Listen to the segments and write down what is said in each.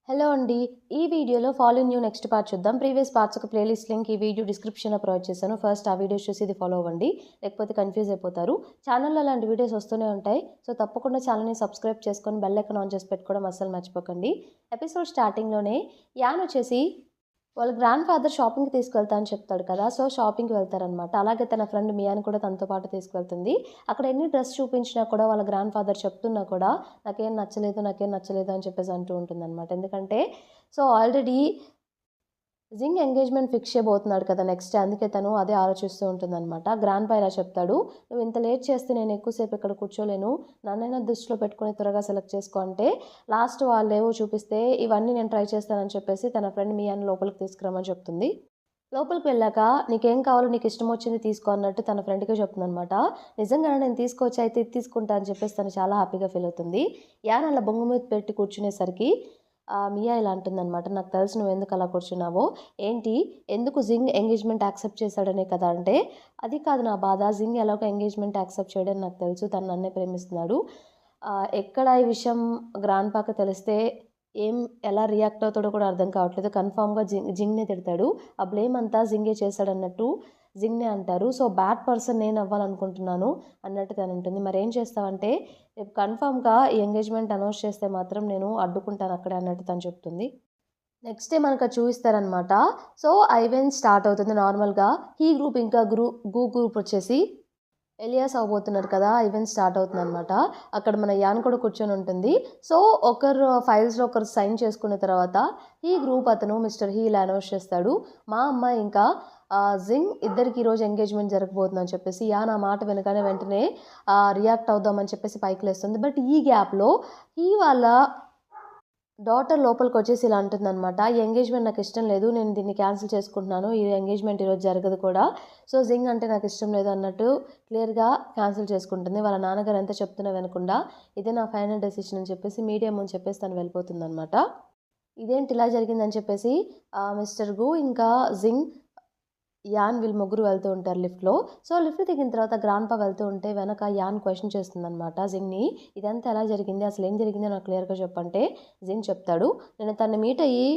Hello అండి. ఈ వీడియోలో ఫాలోయింగ్ న్యూ నెక్స్ట్ పార్ట్ చూద్దాం. ప్రీవియస్ పార్ట్స్ ఒక ప్లేలిస్ట్ లింక్ ఈ వీడియో డిస్క్రిప్షన్‌లో ప్రొవైడ్ చేశాను. ఫస్ట్ ఆ వీడియోస్ చూసి ఇది ఫాలో అవ్వండి. లేకపోతే కన్‌ఫ్యూజ్ అయిపోతారు. ఛానెల్‌లో అలాంటి వీడియోస్ వస్తూనే ఉంటాయి. సో, తప్పకుండా ఛానెల్‌ని సబ్స్క్రైబ్ చేసుకొని బెల్ ఐకాన్ ఆన్ చేసి పెట్టుకోవడం అస్సలు మర్చిపోకండి. ఎపిసోడ్ స్టార్టింగ్‌లోనే యాన్ వచ్చేసి వాళ్ళ గ్రాండ్ ఫాదర్ షాపింగ్‌కి తీసుకెళ్తా అని చెప్తాడు కదా! సో, షాపింగ్‌కి వెళ్తారనమాట. అలాగే తన ఫ్రెండ్ మియాని కూడా తనతో పాటు తీసుకెళ్తుంది. అక్కడ ఎన్ని డ్రెస్ చూపించినా కూడా వాళ్ళ గ్రాండ్ ఫాదర్ చెప్తున్నా కూడా నాకేం నచ్చలేదు అని చెప్పేసి అంటూ ఉంటుందనమాట. ఎందుకంటే ఆల్రెడీ జింగ్ ఎంగేజ్‌మెంట్ ఫిక్స్ చేయబోతున్నాడు కదా! నెక్స్ట్ అందుకే తను అదే ఆలోచిస్తూ ఉంటుందనమాట. గ్రాండ్‌పా ఇలా చెప్తాడు, "నువ్వు ఇంత లేట్ చేస్తే నేను ఎక్కువసేపు ఇక్కడ కూర్చోలేను. నన్నైనా దృష్టిలో పెట్టుకొని త్వరగా సెలెక్ట్ చేసుకో" అంటే లాస్ట్ వాళ్ళేవో చూపిస్తే ఇవన్నీ నేను ట్రై చేస్తానని చెప్పేసి తన ఫ్రెండ్ మియాని లోపలికి తీసుకురమ్మని చెప్తుంది. లోపలికి వెళ్ళాక "నీకేం కావాలో నీకు ఇష్టమొచ్చింది తీసుకో" అన్నట్టు తన ఫ్రెండ్‌కే చెప్తుందనమాట. నిజంగానే నేను తీసుకోవచ్చా అయితే ఇది తీసుకుంటా అని చెప్పేసి తను చాలా హ్యాపీగా ఫీల్ అవుతుంది. యాన్ అలా బొంగు మీద పెట్టి కూర్చునేసరికి మియా ఇలా అంటుందనమాట, "నాకు తెలుసు నువ్వెందుకు అలా కూర్చున్నావో. ఏంటి ఎందుకు జింగ్ ఎంగేజ్‌మెంట్ యాక్సెప్ట్ చేశాడనే కదా" అంటే, "అది కాదు నా బాధ. జింగ్ ఎలాగో ఎంగేజ్‌మెంట్ యాక్సెప్ట్ చేయడని నాకు తెలుసు. తను నన్నే ప్రేమిస్తున్నాడు. ఎక్కడ ఈ విషయం గ్రాండ్‌పాకి తెలిస్తే ఎలా రియాక్ట్ అవుతాడో కూడా అర్థం కావట్లేదు. కన్ఫర్మ్‌గా జింగ్‌నే తిడతాడు. ఆ బ్లేమ్ అంతా జింగే చేశాడన్నట్టు జింగ్‌నే అంటారు. సో, బ్యాడ్ పర్సన్ నేను అవ్వాలనుకుంటున్నాను" అన్నట్టు తనంటుంది. "మరేం చేస్తావంటే రేపు కన్ఫర్మ్‌గా ఈ ఎంగేజ్‌మెంట్ అనౌన్స్ చేస్తే మాత్రం నేను అడ్డుకుంటాను అక్కడే" అన్నట్టు తను చెప్తుంది. నెక్స్ట్ డే మనకది చూయిస్తారనమాట. సో, ఈవెంట్ స్టార్ట్ అవుతుంది నార్మల్‌గా. హీ గ్రూప్ ఇంకా గు గ్రూప్ వచ్చేసి ఎలియాస్ అవ్వబోతున్నారు కదా! ఈవెంట్ స్టార్ట్ అవుతుందనమాట. అక్కడ మన యాన్ కూడా కూర్చొనుంటుంది. సో, ఒకరు ఫైల్స్‌లో ఒకరు సైన్ చేసుకున్న తర్వాత ఈ గ్రూప్ అతను మిస్టర్ హీ ఇలా అనౌన్స్ చేస్తాడు. మా అమ్మాయి ఇంకా జింగ్ ఇద్దరికి ఈరోజు ఎంగేజ్‌మెంట్ జరగబోతుందని చెప్పేసి యాన్ ఆ మాట వినగానే వెంటనే రియాక్ట్ అవుదామని చెప్పేసి పైకి లేస్తుంది. బట్ ఈ గ్యాప్‌లో హీ వాళ్ళ డాటర్ లోపలికొచ్చేసి ఇలా అంటుందనమాట, "ఈ ఎంగేజ్‌మెంట్ నాకిష్టం లేదు. నేను దీన్ని క్యాన్సిల్ చేసుకుంటున్నాను. ఈ ఎంగేజ్‌మెంట్ ఈరోజు జరగదు కూడా. సో, జింగ్ అంటే నాకిష్టం లేదు" అన్నట్టు క్లియర్‌గా క్యాన్సిల్ చేసుకుంటుంది. వాళ్ళ నాన్నగారు ఎంత చెప్తున్నా వినకుండా, "ఇదే నా ఫైనల్ డెసిషన్" అని చెప్పేసి మీడియా ముందు చెప్పేసి తను వెళ్ళిపోతుందనమాట. ఇదేంటి ఇలా జరిగిందని చెప్పేసి మిస్టర్ గు ఇంకా జింగ్, యాన్ వీళ్ళు ముగ్గురు వెళ్తూ ఉంటారు లిఫ్ట్‌లో. సో, లిఫ్ట్ దిగిన తర్వాత గ్రాండ్‌పా వెళ్తూ ఉంటే వెనక యాన్ క్వెషన్ చేస్తుందనమాట జింగ్‌ని. "ఇదంతా ఎలా జరిగింది? అసలేం జరిగిందో నాకు క్లియర్‌గా చెప్పంటే" జింగ్ చెప్తాడు, "నేను తనని మీట్ అయ్యి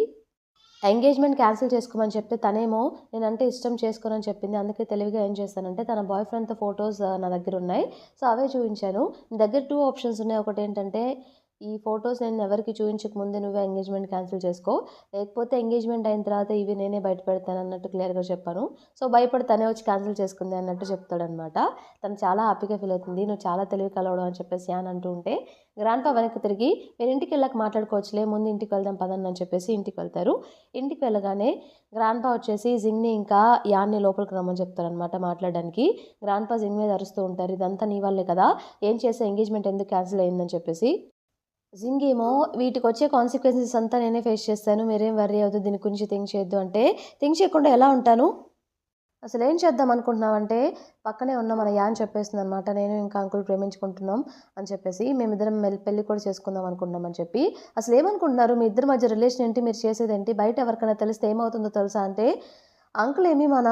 ఎంగేజ్‌మెంట్ క్యాన్సిల్ చేసుకోమని చెప్తే తనేమో నేనంటే ఇష్టం చేసుకోనని చెప్పింది. అందుకే తెలివిగా ఏం చేశానంటే తన బాయ్ ఫ్రెండ్‌తో ఫోటోస్ నా దగ్గరున్నాయి. సో, అవే చూయించాను. నీ దగ్గర 2 ఆప్షన్స్ ఉన్నాయి. ఒకటేంటంటే ఈ ఫోటోస్ నేను ఎవరికీ చూయించక ముందే నువ్వే ఎంగేజ్‌మెంట్ క్యాన్సిల్ చేసుకో. లేకపోతే ఎంగేజ్‌మెంట్ అయిన తర్వాత ఇవి నేనే బయట పెడతాను" అన్నట్టు క్లియర్‌గా చెప్పాను. సో, భయపడి తనే వచ్చి క్యాన్సిల్ చేసుకుంది అన్నట్టు చెప్తాడనమాట. తను చాలా హ్యాపీగా ఫీల్ అవుతుంది. "నువ్వు చాలా తెలివి కలోడు" అని చెప్పేసి యాన్ అంటూ ఉంటే గ్రాండ్‌పా వెనక్కి తిరిగి, "మీరు ఇంటికెళ్ళాక మాట్లాడుకోవచ్చులే. ముందు ఇంటికి వెళ్దాం పదండి" అని చెప్పేసి ఇంటికి వెళ్తారు. ఇంటికి వెళ్ళగానే గ్రాండ్‌పా వచ్చేసి జింగ్‌ని ఇంకా యాన్‌ని లోపలికి రమ్మని చెప్తారనమాట మాట్లాడడానికి. గ్రాండ్‌పా జింగ్ మీద అరుస్తూ ఉంటారు, "ఇదంతా నీ వల్లే కదా! ఏం చేసావు ఎంగేజ్‌మెంట్ ఎందుకు క్యాన్సిల్ అయిందని" చెప్పేసి. జింగ్ ఏమో "వీటికొచ్చే కాన్సిక్వెన్సెస్ అంతా నేనే ఫేస్ చేస్తాను. మీరేం వర్రీ అవ్వద్దు. దీని గురించి థింక్ చేయొద్దు" అంటే, "థింక్ చేయకుండా ఎలా ఉంటాను? అసలేం చేద్దాం అనుకుంటున్నావంటే" పక్కనే ఉన్న మన యాన్ చెప్పేస్తుందనమాట, "నేను ఇంకా అంకుల్ ప్రేమించుకుంటున్నాం" అని చెప్పేసి. "మేమిద్దరం పెళ్లి కూడా చేసుకుందాం అనుకుంటున్నాం" అని చెప్పి. "అసలేమనుకుంటున్నారు? మీ ఇద్దరి మధ్య రిలేషన్ ఏంటి? మీరు చేసేదేంటి? బయట ఎవరికైనా తెలిస్తే ఏమవుతుందో తెలుసా" అంటే, "అంకుల్ ఏమి మన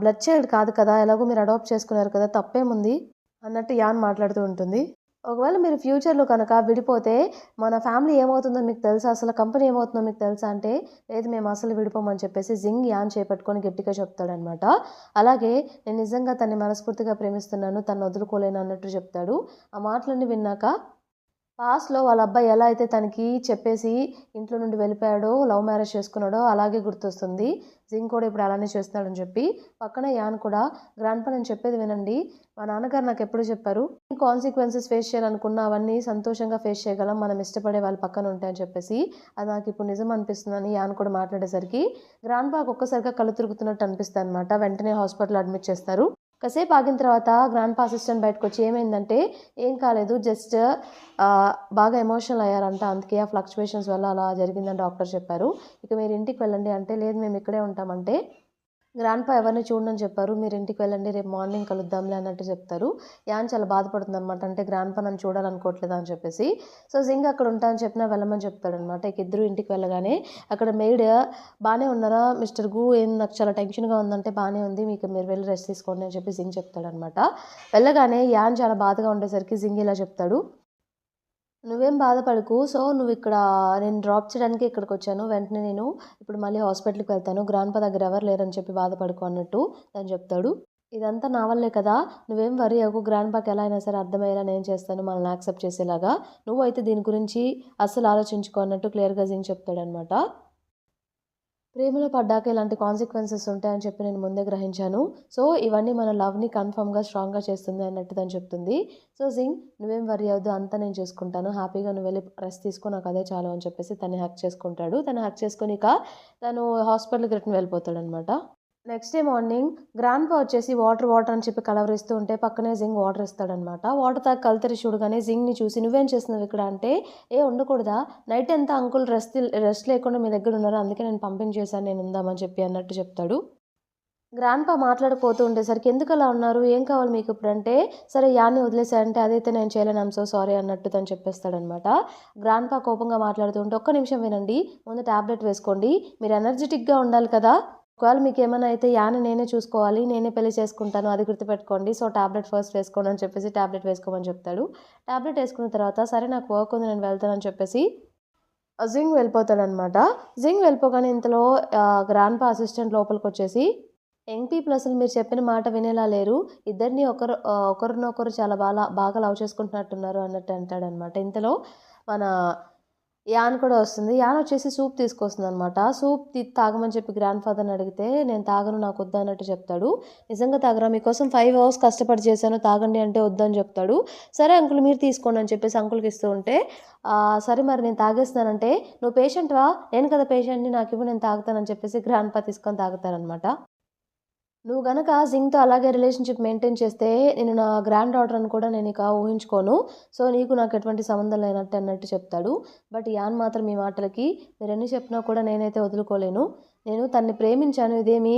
బ్లడ్ చైల్డ్ కాదు కదా! ఎలాగో మీరు అడాప్ట్ చేసుకున్నారు కదా! తప్పేముంది" అన్నట్టు యాన్ మాట్లాడుతూ ఉంటుంది. "ఒకవేళ మీరు ఫ్యూచర్‌లో కనుక విడిపోతే మన ఫ్యామిలీ ఏమవుతుందో మీకు తెలుసా? అసలు కంపెనీ ఏమవుతుందో మీకు తెలుసా?" అంటే, "లేదు మేము అసలు విడిపోము" అని చెప్పేసి జింగ్ యాన్ చేపట్టుకొని గట్టిగా చెప్తాడనమాట. అలాగే "నేను నిజంగా తనని మనస్ఫూర్తిగా ప్రేమిస్తున్నాను. తనని వదులుకోలేను" అన్నట్టు చెప్తాడు. ఆ మాటలన్నీ విన్నాక పాస్ట్‌లో వాళ్ళ అబ్బాయి ఎలా అయితే తనకి చెప్పేసి ఇంట్లో నుండి వెళ్ళిపోయాడో, లవ్ మ్యారేజ్ చేసుకున్నాడో అలాగే గుర్తొస్తుంది. జింగ్ కూడా ఇప్పుడు అలానే చేస్తున్నాడని చెప్పి, పక్కన యాన్ కూడా "గ్రాండ్‌పా నేను చెప్పేది వినండి. మా నాన్నగారు నాకెప్పుడూ చెప్పారు, కాన్సిక్వెన్సెస్ ఫేస్ చేయాలనుకున్న అవన్నీ సంతోషంగా ఫేస్ చేయగలం. మనం ఇష్టపడే వాళ్ళ పక్కన ఉంటే" అని చెప్పేసి. అది నాకిప్పుడు నిజం అనిపిస్తుందని యాన్ కూడా మాట్లాడేసరికి గ్రాండ్‌పాకి ఒక్కసారిగా కళ్ళు తిరుగుతున్నట్టు అనిపిస్తాయనమాట. వెంటనే హాస్పిటల్‌లో అడ్మిట్ చేస్తారు. కాసేపు ఆగిన తర్వాత గ్రాండ్‌పా అసిస్టెంట్ బయటకొచ్చి ఏమైందంటే, "ఏం కాలేదు. జస్ట్ బాగా ఎమోషనల్ అయ్యారంట. అందుకే ఆ ఫ్లక్చుయేషన్స్ వల్ల అలా జరిగిందని డాక్టర్ చెప్పారు. ఇక మీరు ఇంటికి వెళ్ళండి" అంటే, "లేదు మేము ఇక్కడే ఉంటామంటే" గ్రాండ్‌పా ఎవరిని చూడనని చెప్పారు. "మీరు ఇంటికి వెళ్ళండి. రేపు మార్నింగ్ కలుద్దాంలే" అన్నట్టు చెప్తారు. యాన్ చాలా బాధపడుతుందనమాట. అంటే గ్రాండ్‌పా నన్ను చూడాలనుకోవట్లేదా అని చెప్పేసి. సో, జింగ్ అక్కడ ఉంటా అని చెప్పినా వెళ్ళమని చెప్తాడనమాట. ఇక ఇద్దరు ఇంటికి వెళ్ళగానే అక్కడ మెయిడ్ "బానే ఉన్నారా మిస్టర్ గు? ఏం నాకు చాలా టెన్షన్‌గా ఉందంటే" "బానే ఉంది. మీరు వెళ్లి రెస్ట్ తీసుకోండి" అని చెప్పి జింగ్ చెప్తాడనమాట. వెళ్ళగానే యాన్ చాలా బాధగా ఉండేసరికి జింగ్ ఇలా చెప్తాడు, నువ్వేం బాధపడకు. సో, నువ్విక్కడ నేను డ్రాప్ చేయడానికి ఇక్కడికొచ్చాను. వెంటనే నేను ఇప్పుడు మళ్ళీ హాస్పిటల్‌కి వెళ్తాను. గ్రాండ్‌పా దగ్గర ఎవరు లేరని చెప్పి బాధపడకు అన్నట్టు తను చెప్తాడు. ఇదంతా నా వల్లే కదా! నువ్వేం వర్రీ అవ్వకు. గ్రాండ్‌పాకి ఎలా అయినా సరే అర్థమయ్యేలా నేను చేస్తాను మనల్ని యాక్సెప్ట్ చేసేలాగా. నువ్వైతే దీని గురించి అస్సలు ఆలోచించుకో అన్నట్టు క్లియర్‌గా జింగ్ చెప్తాడనమాట. ప్రేమలో పడ్డాక ఇలాంటి కాన్సిక్వెన్సెస్ ఉంటాయని చెప్పి నేను ముందే గ్రహించాను. సో, ఇవన్నీ మన లవ్‌ని కన్ఫర్మ్‌గా, స్ట్రాంగ్‌గా చేస్తుంది అన్నట్టు తను చెప్తుంది. సో, జింగ్ నువ్వేం వర్రీ అవ్వద్దు అంతా నేను చూసుకుంటాను. హ్యాపీగా నువ్వెళ్ళి రెస్ట్ తీసుకో నాకదే చాలు అని చెప్పేసి తన్ని హగ్ చేసుకుంటాడు. తను హగ్ చేసుకొని ఇక తను హాస్పిటల్‌కి రిటర్న్ వెళ్ళిపోతాడనమాట. నెక్స్ట్ డే మార్నింగ్ గ్రాండ్‌పా వచ్చేసి వాటర్ అని చెప్పి కలవరిస్తూ ఉంటే పక్కనే జింగ్ వాటర్ ఇస్తాడనమాట. వాటర్ తాగి కళ్ళు తెరిచి చూడగానే జింగ్‌ని చూసి "నువ్వేం చేస్తున్నావు ఇక్కడ" అంటే "ఏ ఉండకూడదా? నైట్ అంతా అంకుల్ రెస్ట్ లేకుండా మీ దగ్గర ఉన్నారు. అందుకే నేను పంపించేశాను నేను ఉందామని చెప్పి" అన్నట్టు చెప్తాడు. గ్రాండ్‌పా మాట్లాడకపోతూ ఉండేసరికి "ఎందుకలా ఉన్నారు? ఏం కావాలి మీకు ఇప్పుడు" అంటే "సరే యాన్ని వదిలేసేయి" అదైతే నేను చేయలేను. ఐయామ్ సో సారీ అన్నట్టు తను చెప్పేస్తాడనమాట. గ్రాండ్‌పా కోపంగా మాట్లాడుతూ ఉంటే "ఒక్క నిమిషం వినండి. ముందు టాబ్లెట్ వేసుకోండి. మీరు ఎనర్జిటిక్‌గా ఉండాలి కదా! ఒకవేళ మీకేమన్నా అయితే యాని నేనే చూసుకోవాలి. నేనే పెళ్లి చేసుకుంటాను. అది గుర్తుపెట్టుకోండి. సో, టాబ్లెట్ ఫస్ట్ వేసుకోండి" అని చెప్పేసి టాబ్లెట్ వేసుకోమని చెప్తాడు. టాబ్లెట్ వేసుకున్న తర్వాత సరే నాకు వర్క్ ఉంది నేను వెళ్తానని చెప్పేసి జింగ్ వెళ్ళిపోతాడనమాట. జింగ్ వెళ్ళిపోగానే ఇంతలో గ్రాండ్‌పా అసిస్టెంట్ లోపలికొచ్చేసి యంగ్ పీపుల్ అసలు మీరు చెప్పిన మాట వినేలా లేరు. ఇద్దరిని ఒకరినొకరు చాలా బాగా లవ్ చేసుకుంటున్నట్టున్నారు అన్నట్టు అంటాడనమాట. ఇంతలో మన యాన్ కూడా వస్తుంది. యాన్ వచ్చేసి సూప్ తీసుకొస్తుందనమాట. సూప్ తాగమని చెప్పి గ్రాండ్ ఫాదర్‌ని అడిగితే, "నేను తాగను నాకొద్దు" అన్నట్టు చెప్తాడు. "నిజంగా తాగరా? మీకోసం 5 అవర్స్ కష్టపడి చేశాను తాగండి" అంటే వద్దని చెప్తాడు. "సరే అంకుల్ మీరు తీసుకోండి" అని చెప్పేసి అంకుల్‌కి ఇస్తూ ఉంటే, "సరే మరి నేను తాగేస్తున్నానంటే, నువ్వు పేషెంట్‌వా? నేను కదా పేషెంట్‌ని నాకివ్వు నేను తాగుతానని" చెప్పేసి గ్రాండ్‌పా తీసుకొని తాగుతారనమాట. నువ్వు గనక జింగ్‌తో అలాగే రిలేషన్‌షిప్ మెయింటైన్ చేస్తే, నేను నా గ్రాండ్ డాటర్ అని కూడా నేనిక ఊహించుకోను. సో, నీకు నాకు ఎటువంటి సంబంధం లేనట్టు అన్నట్టు చెప్తాడు. బట్ యాన్ మాత్రం ఈ మాటలకి మీరెన్ని చెప్పినా కూడా నేనైతే వదులుకోలేను. నేను తనని ప్రేమించాను. ఇదేమీ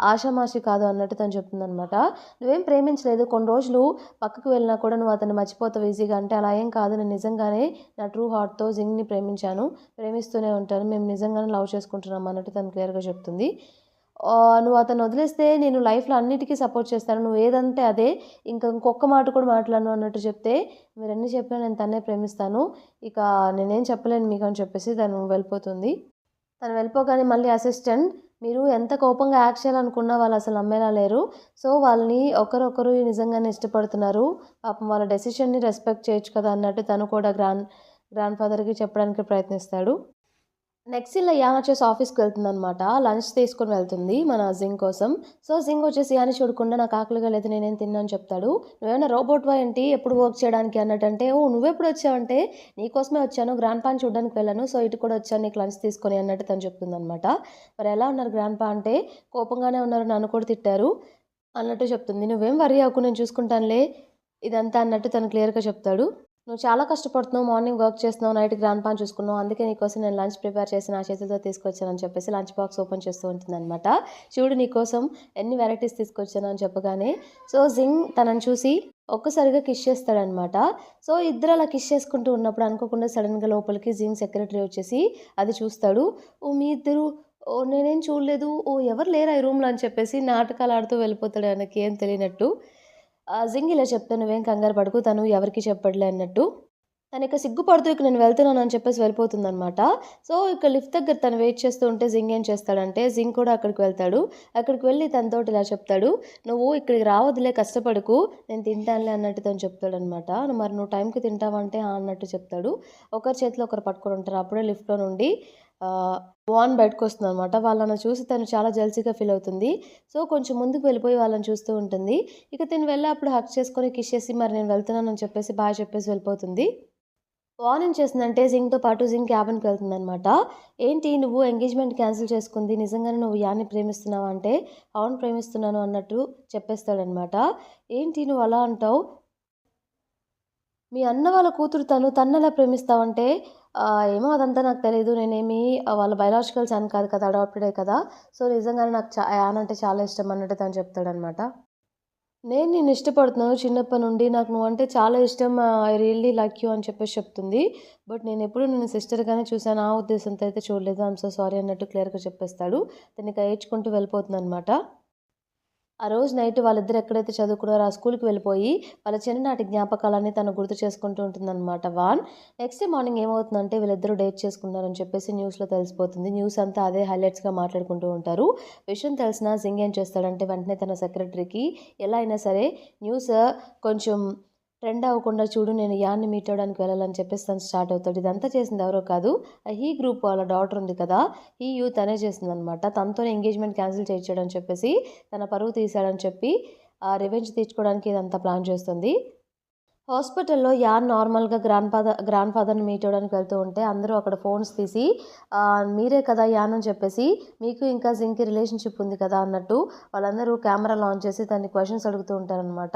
ఆషామాషీ కాదు అన్నట్టు తను చెప్తుందనమాట. "నువ్వేం ప్రేమించలేదు. కొన్ని రోజులు పక్కకు వెళ్ళినా కూడా నువ్వు అతన్ని మర్చిపోతావు ఈజీగా" అంటే, "అలా ఏం కాదు. నేను నిజంగానే నా ట్రూ హార్ట్‌తో జింగ్‌ని ప్రేమించాను. ప్రేమిస్తూనే ఉంటాను. మేము నిజంగానే లవ్ చేసుకుంటున్నాం" అన్నట్టు తను క్లియర్‌గా చెప్తుంది. "నువ్వు అతన్ని వదిలేస్తే నేను లైఫ్‌లో అన్నిటికి సపోర్ట్ చేస్తాను. నువ్వు ఏదంటే అదే. ఇంకొక్క మాట కూడా మాట్లాడను" అన్నట్టు చెప్తే, "మీరెన్ని చెప్పినా నేను తన్నే ప్రేమిస్తాను. ఇక నేనేం చెప్పలేను మీకు" అని చెప్పేసి తను వెళ్ళిపోతుంది. తను వెళ్ళిపోగానే మళ్ళీ అసిస్టెంట్, "మీరు ఎంత కోపంగా యాక్ట్ చేయాలనుకున్నా వాళ్ళసలు నమ్మేలా లేరు. సో, వాళ్ళని ఒకరొకరు నిజంగానే ఇష్టపడుతున్నారు. పాపం వాళ్ళ డెసిషన్‌ని రెస్పెక్ట్ చేయొచ్చు కదా" అన్నట్టు తను కూడా గ్రాండ్ ఫాదర్‌కి చెప్పడానికి ప్రయత్నిస్తాడు. నెక్స్ట్ ఇలా యాన్ వచ్చేసి ఆఫీస్‌కి వెళ్తుందనమాట. లంచ్ తీసుకొని వెళ్తుంది మన జింగ్ కోసం. సో, జింగ్ వచ్చేసి యాన్ని చూడకుండా నాకు ఆకలిగా లేదు నేనేం తినను అని చెప్తాడు. "నువ్వేమైనా రోబోట్‌వా ఏంటి ఎప్పుడు వర్క్ చేయడానికి" అన్నట్టంటే, "ఓహ్! నువ్వెప్పుడొచ్చావంటే, నీకోసమే వచ్చాను. గ్రాండ్‌పాని చూడడానికి వెళ్ళాను. సో, ఇటు కూడా వచ్చాను నీకు లంచ్ తీసుకొని" అన్నట్టు తను చెప్తుందనమాట. "మరి ఎలా ఉన్నారు గ్రాండ్‌పా" అంటే, "కోపంగానే ఉన్నారు. నన్ను కూడా తిట్టారు" అన్నట్టు చెప్తుంది. "నువ్వేం వర్రీ అవ్వకు నేను చూసుకుంటానులే ఇదంతా" అన్నట్టు తను క్లియర్‌గా చెప్తాడు. "నువ్వు చాలా కష్టపడుతున్నావు. మార్నింగ్ వర్క్ చేస్తున్నావు. నైట్ గ్రాండ్‌పాని చూసుకున్నావు. అందుకే నీకోసం నేను లంచ్ ప్రిపేర్ చేసి నా చేతులతో తీసుకొచ్చానని" చెప్పేసి లంచ్ బాక్స్ ఓపెన్ చేస్తూ ఉంటుందనమాట. "చూడు నీకోసం ఎన్ని వెరైటీస్ తీసుకొచ్చానో" అని చెప్పగానే సో, జింగ్ తనని చూసి ఒక్కసారిగా కిస్ చేస్తాడనమాట. సో, ఇద్దరు అలా కిస్ చేసుకుంటూ ఉన్నప్పుడు అనుకోకుండా సడెన్‌గా లోపలికి జింగ్ సెక్రటరీ వచ్చేసి అది చూస్తాడు. "ఓహ్! మీ ఇద్దరు ఓహ్! నేనేం చూడలేదు. ఓహ్! ఎవరు లేరా ఈ రూమ్‌లో" అని చెప్పేసి నాటకాలాడుతూ వెళ్ళిపోతాడు ఆయనకేం తెలియనట్టు. జింగ్ ఇలా చెప్తే "నువ్వేం కంగారు పడకు. తను ఎవరికీ చెప్పడులే" అన్నట్టు. తనిక సిగ్గుపడుతూ ఇక నేను వెళ్తున్నాను అని చెప్పేసి వెళ్ళిపోతుందనమాట. సో, ఇక లిఫ్ట్ దగ్గర తను వెయిట్ చేస్తూ ఉంటే జింగ్ ఏం చేస్తాడంటే, జింగ్ కూడా అక్కడికి వెళ్తాడు. అక్కడికి వెళ్ళి తనతోటి ఇలా చెప్తాడు, "నువ్వు ఇక్కడికి రావద్దులే కష్టపడకు. నేను తింటానులే" అన్నట్టు తను చెప్తాడనమాట. "మరి నువ్వు టైంకి తింటావా?" అంటే, "ఆ" అన్నట్టు చెప్తాడు. ఒకరి చేతిలో ఒకరు పట్టుకొని ఉంటారు. అప్పుడే లిఫ్ట్‌లో నుండి వాన్ బయటకొస్తుందనమాట. వాళ్ళని చూసి తను చాలా జెలసీగా ఫీల్ అవుతుంది. సో, కొంచెం ముందుకు వెళ్ళిపోయి వాళ్ళని చూస్తూ ఉంటుంది. ఇక తిను వెళ్ళి అప్పుడు హగ్ చేసుకొని, కిస్ చేసి, మరి నేను వెళ్తున్నానని చెప్పేసి బాయ్ చెప్పేసి వెళ్ళిపోతుంది. వాన్ ఏం చేస్తుందంటే జింగ్‌తో పాటు జింగ్ క్యాబిన్‌కి వెళ్తుందనమాట. "ఏంటి నువ్వు ఎంగేజ్‌మెంట్ క్యాన్సిల్ చేసుకుంది. నిజంగానే నువ్వు యాన్ని ప్రేమిస్తున్నావా?" అంటే, "అవును ప్రేమిస్తున్నాను" అన్నట్టు చెప్పేస్తాడనమాట. "ఏంటి నువ్వు అలా అంటావు? మీ అన్న వాళ్ళ కూతురు తన్నెలా ప్రేమిస్తావంటే" "ఏమో అదంతా నాకు తెలీదు. నేనేమి వాళ్ళ బయోలాజికల్ సన్ కాదు కదా! అడాప్టెడే కదా! సో, నిజంగానే నాకు యాన్ అంటే చాలా ఇష్టం" అన్నట్టు తను చెప్తాడనమాట. నేను నిన్ను ఇష్టపడుతున్నాను చిన్నప్పటి నుండి. నాకు నువ్వంటే చాలా ఇష్టం. ఐ రియల్లీ లైక్ యూ అని చెప్పేసి చెప్తుంది. బట్ నేనెప్పుడూ నిన్ను సిస్టర్‌గానే చూసాను. ఆ ఉద్దేశంతో అయితే చూడలేదు. ఐయామ్ సో సారీ అన్నట్టు క్లియర్‌గా చెప్పేస్తాడు. తనిక ఏడ్చుకుంటూ వెళ్ళిపోతుందనమాట. ఆ రోజు నైట్ వాళ్ళిద్దరు ఎక్కడైతే చదువుకున్నారో ఆ స్కూల్కి వెళ్ళిపోయి వాళ్ళ చిన్ననాటి జ్ఞాపకాలన్నీ తను గుర్తు చేసుకుంటూ ఉంటుందన్నమాట వాన్. నెక్స్ట్ డే మార్నింగ్ ఏమవుతుందంటే వీళ్ళిద్దరూ డేట్ చేసుకున్నారని చెప్పేసి న్యూస్లో తెలిసిపోతుంది. న్యూస్ అంతా అదే హైలైట్స్గా మాట్లాడుకుంటూ ఉంటారు. విషయం తెలిసిన జింగ్ ఏం చేస్తాడంటే వెంటనే తన సెక్రటరీకి ఎలా అయినా సరే న్యూస్ కొంచెం ట్రెండ్ అవ్వకుండా చూడు, నేను యాన్ని మీట్ అవ్వడానికి వెళ్ళాలని చెప్పేసి తను స్టార్ట్ అవుతాడు. ఇదంతా చేసింది ఎవరో కాదు, ఆ హీ గ్రూప్ వాళ్ళ డాటర్ ఉంది కదా, హీ యూ తనే చేసిందనమాట. తనతోనే ఎంగేజ్మెంట్ క్యాన్సిల్ చేయించాడని చెప్పేసి తన పరువు తీశాడని చెప్పి ఆ రివెంజ్ తీర్చుకోవడానికి ఇదంతా ప్లాన్ చేస్తుంది. హాస్పిటల్‌లో యాన్ నార్మల్‌గా గ్రాండ్ ఫాదర్‌ని మీట్ అవ్వడానికి వెళ్తూ ఉంటే అందరూ అక్కడ ఫోన్స్ తీసి మీరే కదా యాన్ అని చెప్పేసి, మీకు ఇంకా జింగ్‌కి రిలేషన్‌షిప్ ఉంది కదా అన్నట్టు వాళ్ళందరూ కెమెరాలు ఆన్ చేసి తనని క్వెషన్స్ అడుగుతూ ఉంటారనమాట.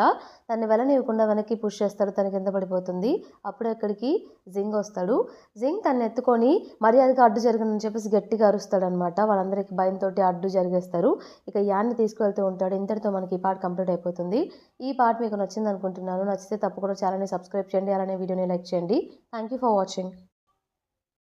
తనని వెళ్ళనివ్వకుండా వెనక్కి పుష్ చేస్తాడు. తను కింద పడిపోతుంది. అప్పుడే అక్కడికి జింగ్ వస్తాడు. జింగ్ తనని ఎత్తుకొని మర్యాదగా అడ్డు జరగనని చెప్పేసి గట్టిగా అరుస్తాడనమాట. వాళ్ళందరికీ భయంతోటి అడ్డు జరిగేస్తారు. ఇక యాన్‌ని తీసుకువెళ్తూ ఉంటాడు. ఇంతటితో మనకి ఈ పార్ట్ కంప్లీట్ అయిపోతుంది. ఈ పార్ట్ మీకు నచ్చిందనుకుంటున్నాను. నచ్చితే తప్పకుండా ఛానల్‌ని సబ్స్క్రైబ్ చేయండి. అలానే వీడియోని లైక్ చేయండి. Thank you for watching.